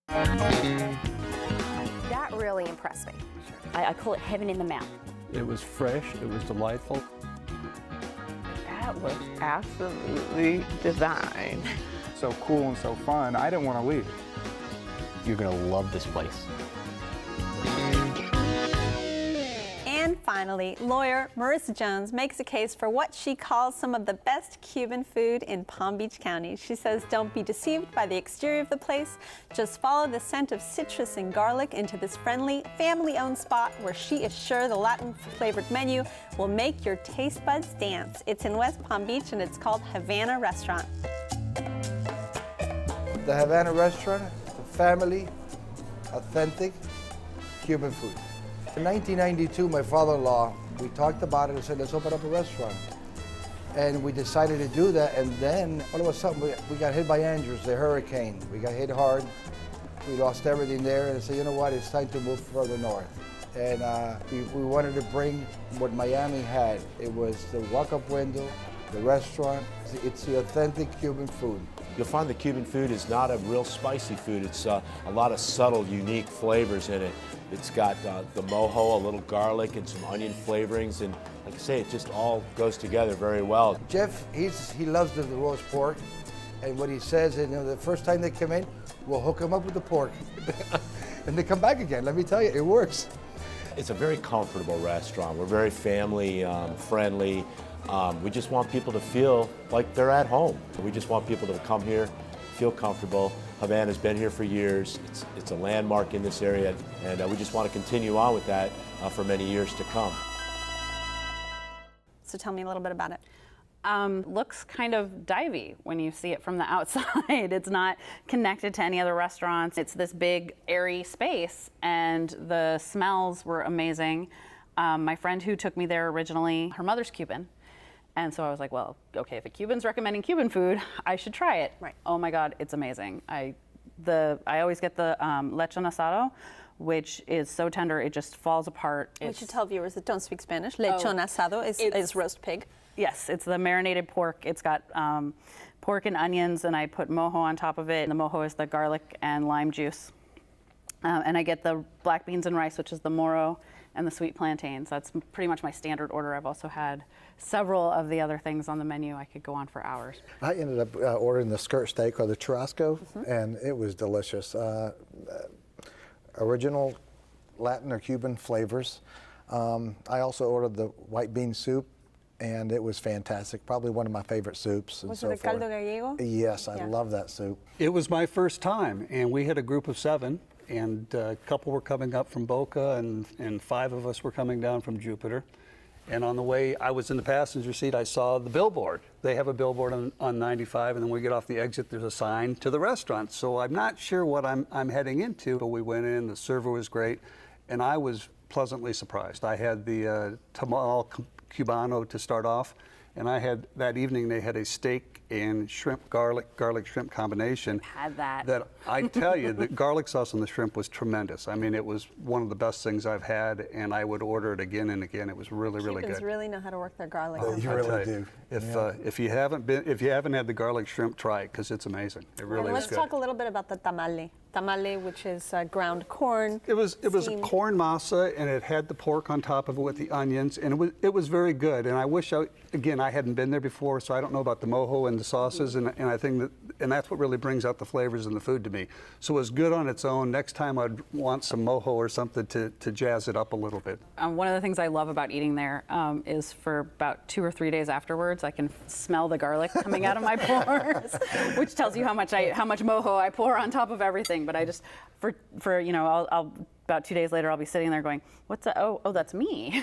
That really impressed me. I call it heaven in the mouth. It was fresh, it was delightful. That was absolutely divine. So cool and so fun, I didn't want to leave. You're gonna love this place. And finally, lawyer Maurissa Jones makes a case for what she calls some of the best Cuban food in Palm Beach County. She says, don't be deceived by the exterior of the place. Just follow the scent of citrus and garlic into this friendly, family-owned spot where she is sure the Latin-flavored menu will make your taste buds dance. It's in West Palm Beach, and it's called Havana Restaurant. The Havana Restaurant, the family, authentic Cuban food. In 1992, my father-in-law, we talked about it and said, let's open up a restaurant. And we decided to do that, and then all of a sudden we got hit by Andrews, the hurricane. We got hit hard, we lost everything there, and I said, you know what, it's time to move further north. And we wanted to bring what Miami had. It was the walk-up window, the restaurant. It's the authentic Cuban food. You'll find the Cuban food is not a real spicy food. It's a lot of subtle, unique flavors in it. It's got the mojo, a little garlic, and some onion flavorings, and like I say, it just all goes together very well. Jeff, he loves the roast pork, and what he says is, you know, the first time they come in, we'll hook them up with the pork, and they come back again. Let me tell you, it works. It's a very comfortable restaurant. We're very family friendly. We just want people to feel like they're at home. We just want people to come here, feel comfortable. Havana's been here for years. It's a landmark in this area, and we just want to continue on with that for many years to come. So tell me a little bit about it. Looks kind of divey when you see it from the outside. It's not connected to any other restaurants. It's this big, airy space, and the smells were amazing. My friend who took me there originally, her mother's Cuban. And so I was like, well, okay, if a Cuban's recommending Cuban food, I should try it. Right. Oh my God, it's amazing. I always get the Lechon Asado, which is so tender, it just falls apart. We should tell viewers that don't speak Spanish. Lechon Asado is roast pig. Yes, it's the marinated pork. It's got pork and onions, and I put mojo on top of it. And the mojo is the garlic and lime juice. And I get the black beans and rice, which is the moro, and the sweet plantains. That's pretty much my standard order. I've also had several of the other things on the menu. I could go on for hours. I ended up ordering the skirt steak or the churrasco, and it was delicious. Original Latin or Cuban flavors. I also ordered the white bean soup, and it was fantastic. Probably one of my favorite soups. Was it the caldo gallego? Yes, I love that soup. It was my first time, and we had a group of 7, and a couple were coming up from Boca, and 5 of us were coming down from Jupiter. And on the way, I was in the passenger seat, I saw the billboard. They have a billboard on 95, and then we get off the exit, there's a sign to the restaurant. So I'm not sure what I'm heading into, but we went in, the server was great, and I was pleasantly surprised. I had the tamal cubano to start off, and I had, that evening, they had a steak and shrimp, garlic shrimp combination. Had that. That I tell you, the garlic sauce on the shrimp was tremendous. I mean, it was one of the best things I've had, and I would order it again and again. It was really, really good. Cubans really know how to work their garlic. You really do. If you haven't had the garlic shrimp, try it, because it's amazing. It really is Let's good. talk a little bit about the tamale. Tamale, which is ground corn. It was a steamed. corn masa, and it had the pork on top of it with the onions, and it was very good. And I wish I hadn't been there before, so I don't know about the mojo and the sauces, and I think that's what really brings out the flavors in the food to me. So it was good on its own. Next time I'd want some mojo or something to jazz it up a little bit. One of the things I love about eating there is for about 2 or 3 days afterwards, I can smell the garlic coming out of my pores, which tells you how much mojo I pour on top of everything. But I just, for you know, I'll about 2 days later, I'll be sitting there going, "What's that? Oh, that's me."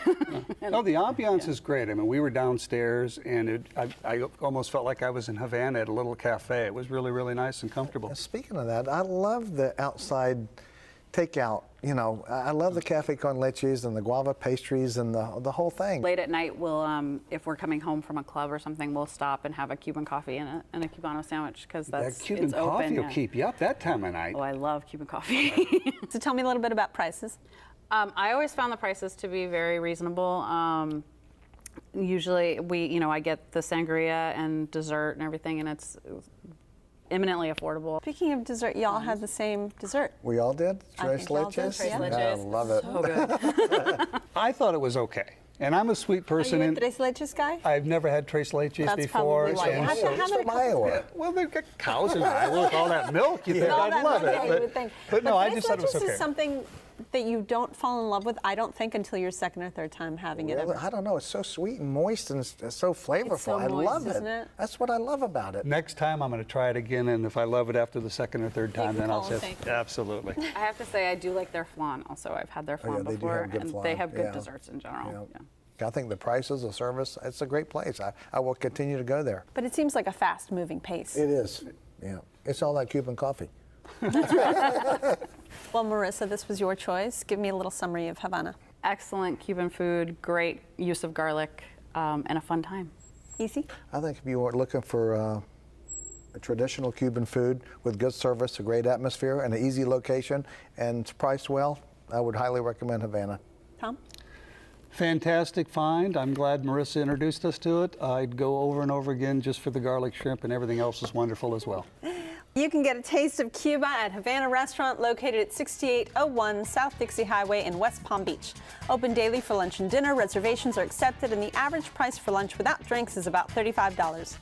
No, the ambiance is great. I mean, we were downstairs, and I almost felt like I was in Havana at a little cafe. It was really, really nice and comfortable. Speaking of that, I love the outside takeout. You know, I love the cafe con leches and the guava pastries and the whole thing. Late at night, we'll, if we're coming home from a club or something, we'll stop and have a Cuban coffee and a Cubano sandwich, because That Cuban it's coffee open, will keep you up that time of night. Oh, I love Cuban coffee. So tell me a little bit about prices. I always found the prices to be very reasonable. Usually, I get the sangria and dessert and everything, and it's eminently affordable. Speaking of dessert, y'all had the same dessert. We all did? I Tres think y'all did, leches? tres Yeah, leches. I love it. So good. I thought it was okay. And I'm a sweet Are person. you a and tres leches guy? I've never had tres leches That's before. probably why. You and have to so- have It's it a from couple Iowa. well, they've got cows in Iowa with all that milk. You think All I'd that love milk, it. yeah, you would think. But no, I tres just thought it was leches okay. is something that you don't fall in love with, I don't think, until your second or third time having it. Really? Ever. I don't know. It's so sweet and moist and it's so flavorful. so I moist, love it. isn't it? That's what I love about it. Next time I'm going to try it again, and if I love it after the second or third time, can then I'll call and say thank you. absolutely. I have to say, I do like their flan also. I've had their flan yeah, they do before, have good and flan, they have good yeah. desserts in general. Yeah. I think the prices, the service, it's a great place. I will continue to go there. But it seems like a fast-moving pace. It is. Yeah. It's all that Cuban coffee. Well, Maurissa, this was your choice. Give me a little summary of Havana. Excellent Cuban food, great use of garlic, and a fun time. Easy? I think if you were looking for a traditional Cuban food with good service, a great atmosphere, and an easy location, and it's priced well, I would highly recommend Havana. Tom? Fantastic find. I'm glad Maurissa introduced us to it. I'd go over and over again just for the garlic shrimp, and everything else is wonderful as well. You can get a taste of Cuba at Havana Restaurant, located at 6801 South Dixie Highway in West Palm Beach. Open daily for lunch and dinner. Reservations are accepted, and the average price for lunch without drinks is about $35.